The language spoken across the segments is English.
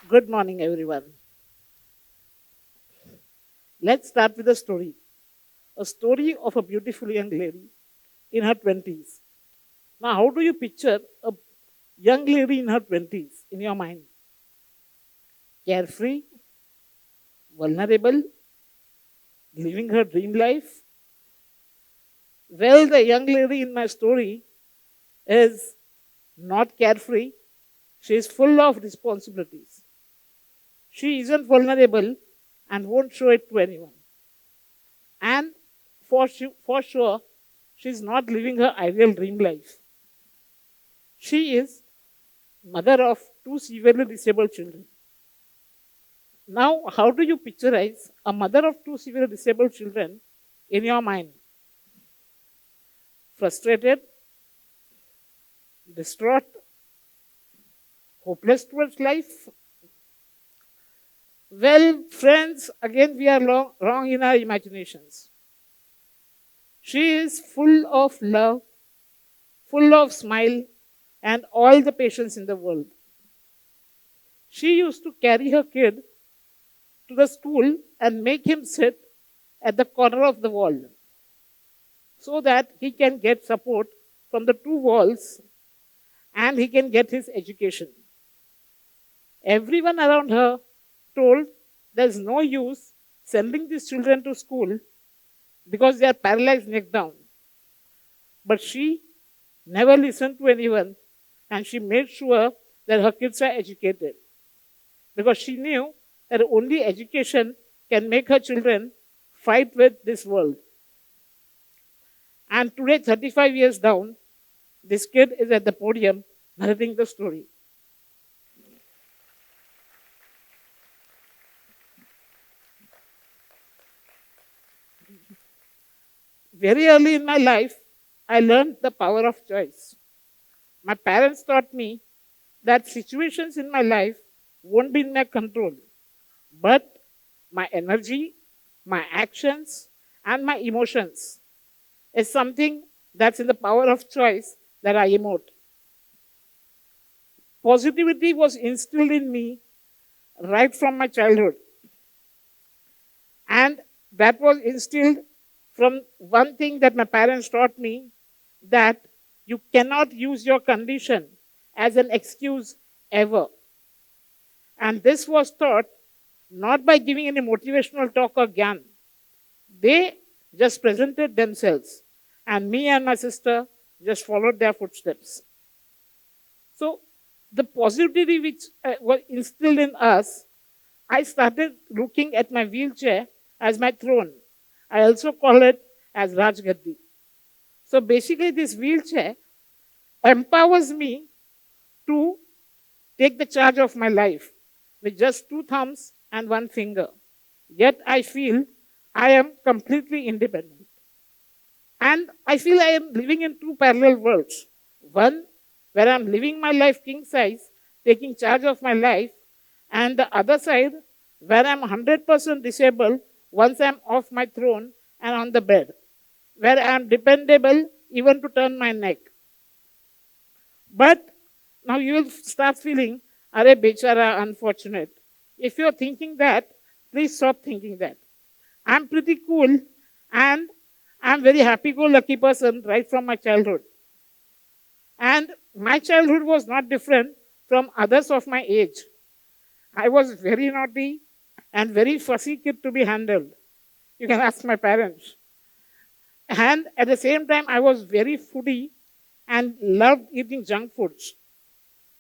Good morning, everyone. Let's start with a story of a beautiful young lady in her 20s. Now, how do you picture a young lady in her 20s in your mind? Carefree, vulnerable, living her dream life? Well, the young lady in my story is not carefree, she is full of responsibilities. She isn't vulnerable and won't show it to anyone. And for sure, she's not living her ideal dream life. She is mother of two severely disabled children. Now, how do you picturize a mother of two severely disabled children in your mind? Frustrated, distraught, hopeless towards life? Well, friends, again we are wrong in our imaginations. She is full of love, full of smile, and all the patience in the world. She used to carry her kid to the school and make him sit at the corner of the wall so that he can get support from the two walls and he can get his education. Everyone around her told there's no use sending these children to school because they are paralyzed neck down. But she never listened to anyone and she made sure that her kids are educated because she knew that only education can make her children fight with this world. And today, 35 years down, this kid is at the podium narrating the story. Very early in my life, I learned the power of choice. My parents taught me that situations in my life won't be in my control, but my energy, my actions, and my emotions is something that's in the power of choice that I emote. Positivity was instilled in me right from my childhood, and that was instilled from one thing that my parents taught me, that you cannot use your condition as an excuse ever. And this was taught not by giving any motivational talk or gyan. They just presented themselves, and me and my sister just followed their footsteps. So, the positivity which was instilled in us, I started looking at my wheelchair as my throne. I also call it as Rajgaddi. So, basically, this wheelchair empowers me to take the charge of my life with just two thumbs and one finger. Yet I feel I am completely independent. And I feel I am living in two parallel worlds. One where I'm living my life king size, taking charge of my life, and the other side where I'm 100% disabled once I'm off my throne and on the bed, where I'm dependable even to turn my neck. But now you will start feeling, are bechara, unfortunate. If you're thinking that, please stop thinking that. I'm pretty cool and I'm very happy-go-lucky person right from my childhood. And my childhood was not different from others of my age. I was very naughty and very fussy kid to be handled. You can ask my parents. And at the same time, I was very foodie and loved eating junk foods.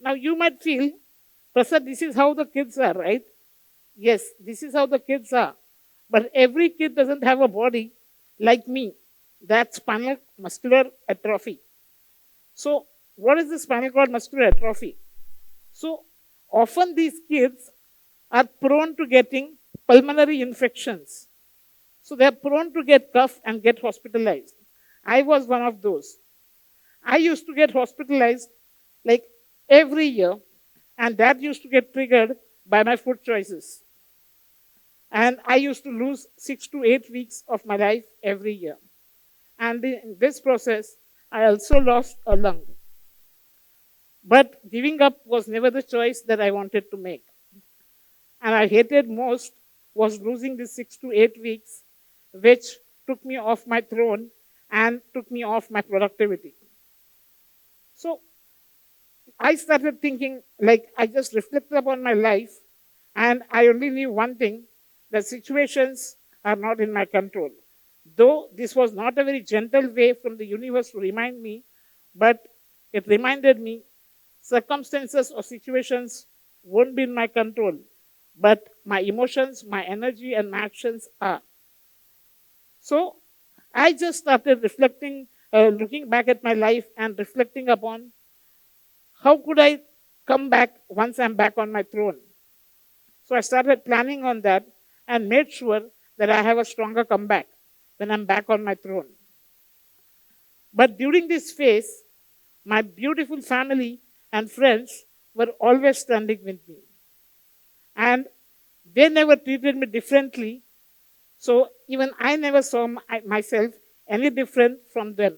Now you might feel, Prasad, this is how the kids are, right? Yes, this is how the kids are. But every kid doesn't have a body like me. That's spinal muscular atrophy. So, what is the spinal cord muscular atrophy? So, often these kids are prone to getting pulmonary infections. So, they are prone to get cough and get hospitalized. I was one of those. I used to get hospitalized like every year, and that used to get triggered by my food choices. And I used to lose 6 to 8 weeks of my life every year. And in this process, I also lost a lung. But giving up was never the choice that I wanted to make. And I hated most was losing the 6 to 8 weeks, which took me off my throne and took me off my productivity. So I started thinking, like, I just reflected upon my life, and I only knew one thing: that situations are not in my control. Though this was not a very gentle way from the universe to remind me, but it reminded me circumstances or situations won't be in my control, but my emotions, my energy, and my actions are. So I just started reflecting, looking back at my life and reflecting upon how could I come back once I'm back on my throne. So I started planning on that and made sure that I have a stronger comeback when I'm back on my throne. But during this phase, my beautiful family and friends were always standing with me. And they never treated me differently. So even I never saw myself any different from them.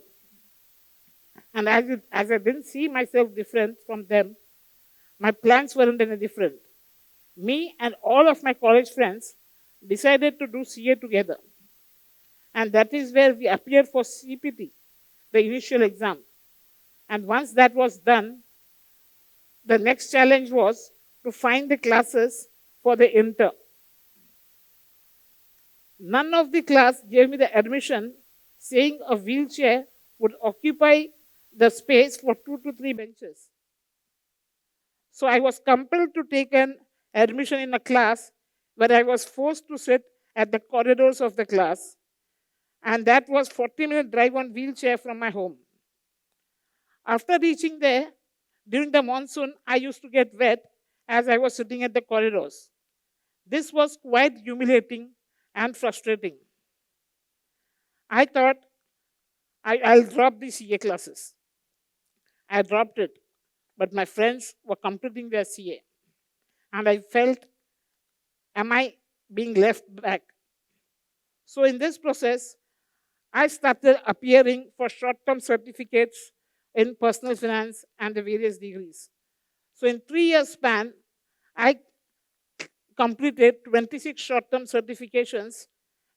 And as I didn't see myself different from them, my plans weren't any different. Me and all of my college friends decided to do CA together. And that is where we appeared for CPT, the initial exam. And once that was done, the next challenge was to find the classes for the inter. None of the class gave me the admission, saying a wheelchair would occupy the space for 2 to 3 benches. So I was compelled to take an admission in a class where I was forced to sit at the corridors of the class, and that was 40-minute drive on wheelchair from my home. After reaching there, during the monsoon, I used to get wet as I was sitting at the corridors. This was quite humiliating and frustrating. I thought I'll drop the CA classes. I dropped it, but my friends were completing their CA, and I felt, am I being left back? So in this process, I started appearing for short-term certificates in personal finance and the various degrees. So in 3 years span, I completed 26 short-term certifications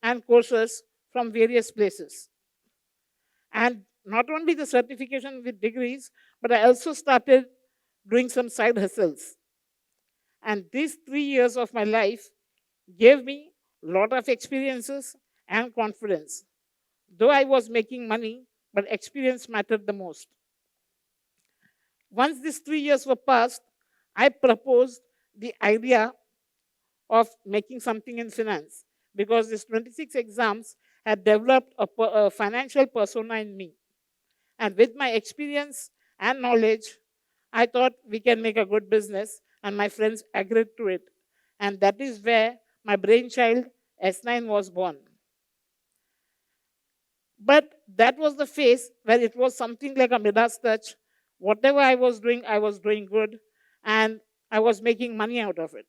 and courses from various places. And not only the certification with degrees, but I also started doing some side hustles. And these 3 years of my life gave me a lot of experiences and confidence. Though I was making money, but experience mattered the most. Once these 3 years were passed, I proposed the idea of making something in finance because these 26 exams had developed a financial persona in me. And with my experience and knowledge, I thought we can make a good business, and my friends agreed to it. And that is where my brainchild S9 was born. But that was the phase where it was something like a Midas touch. Whatever I was doing good, and I was making money out of it.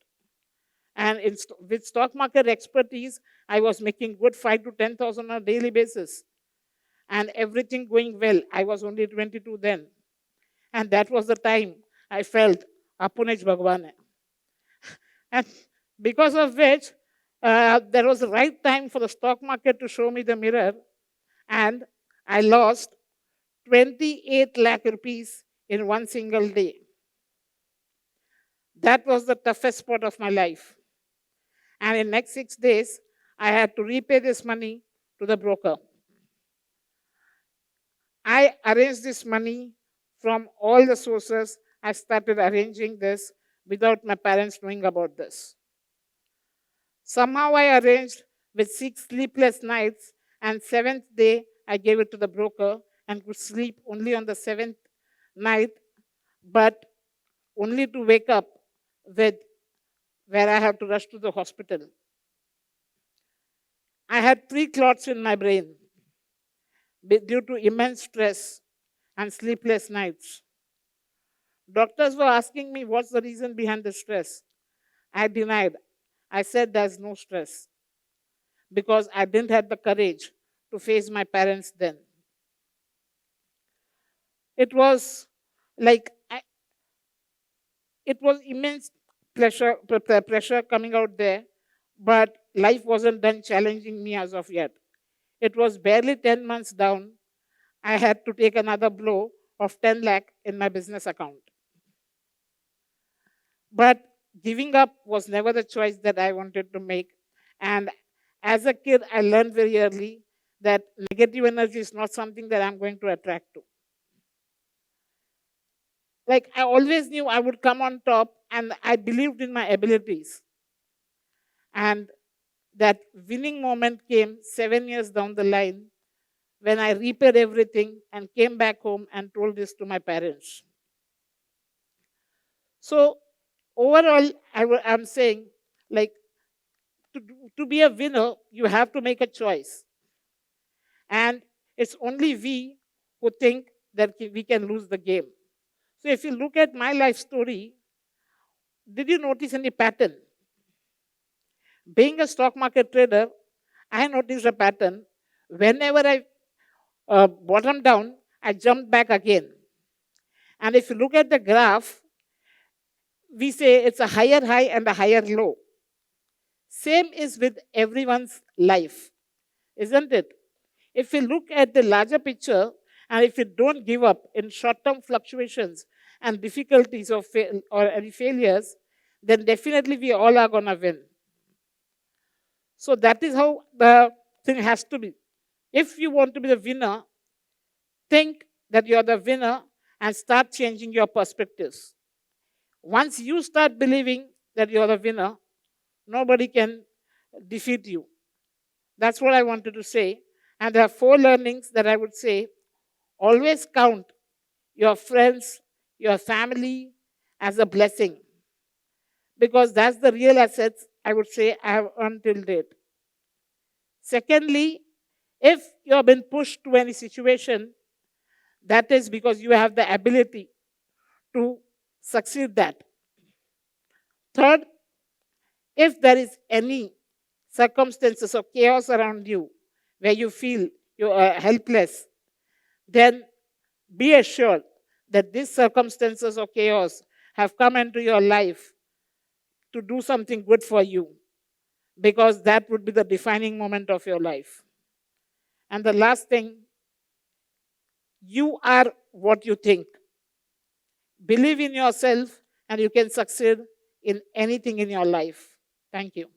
And with stock market expertise, I was making good 5 to 10,000 on a daily basis, and everything going well. I was only 22 then, and that was the time I felt Apunej Bhagwan. And because of which, there was the right time for the stock market to show me the mirror, and I lost 28 lakh rupees in one single day. That was the toughest part of my life. And in next 6 days, I had to repay this money to the broker. I arranged this money from all the sources. I started arranging this without my parents knowing about this. Somehow I arranged with 6 sleepless nights, and seventh day I gave it to the broker and could sleep only on the seventh night, but only to wake up with where I have to rush to the hospital. I had 3 clots in my brain due to immense stress and sleepless nights. Doctors were asking me what's the reason behind the stress. I denied. I said there's no stress because I didn't have the courage to face my parents then. It was like it was immense pressure coming out there, but life wasn't done challenging me as of yet. It was barely 10 months down. I had to take another blow of 10 lakh in my business account. But giving up was never the choice that I wanted to make. And as a kid, I learned very early that negative energy is not something that I'm going to attract to. Like, I always knew I would come on top, and I believed in my abilities. And that winning moment came 7 years down the line when I repaid everything and came back home and told this to my parents. So, overall, I'm saying, like, to be a winner, you have to make a choice. And it's only we who think that we can lose the game. So, if you look at my life story, did you notice any pattern? Being a stock market trader, I noticed a pattern. Whenever I bottomed down, I jumped back again. And if you look at the graph, we say it's a higher high and a higher low. Same is with everyone's life, isn't it? If we look at the larger picture, and if we don't give up in short-term fluctuations and difficulties or any failures, then definitely we all are going to win. So that is how the thing has to be. If you want to be the winner, think that you're the winner and start changing your perspectives. Once you start believing that you're the winner, nobody can defeat you. That's what I wanted to say. And there are 4 learnings that I would say. Always count your friends, your family as a blessing, because that's the real assets I would say I have earned till date. Secondly, if you have been pushed to any situation, that is because you have the ability to succeed that. Third, if there is any circumstances of chaos around you where you feel you are helpless, then be assured that these circumstances of chaos have come into your life to do something good for you, because that would be the defining moment of your life. And the last thing, you are what you think. Believe in yourself and you can succeed in anything in your life. Thank you.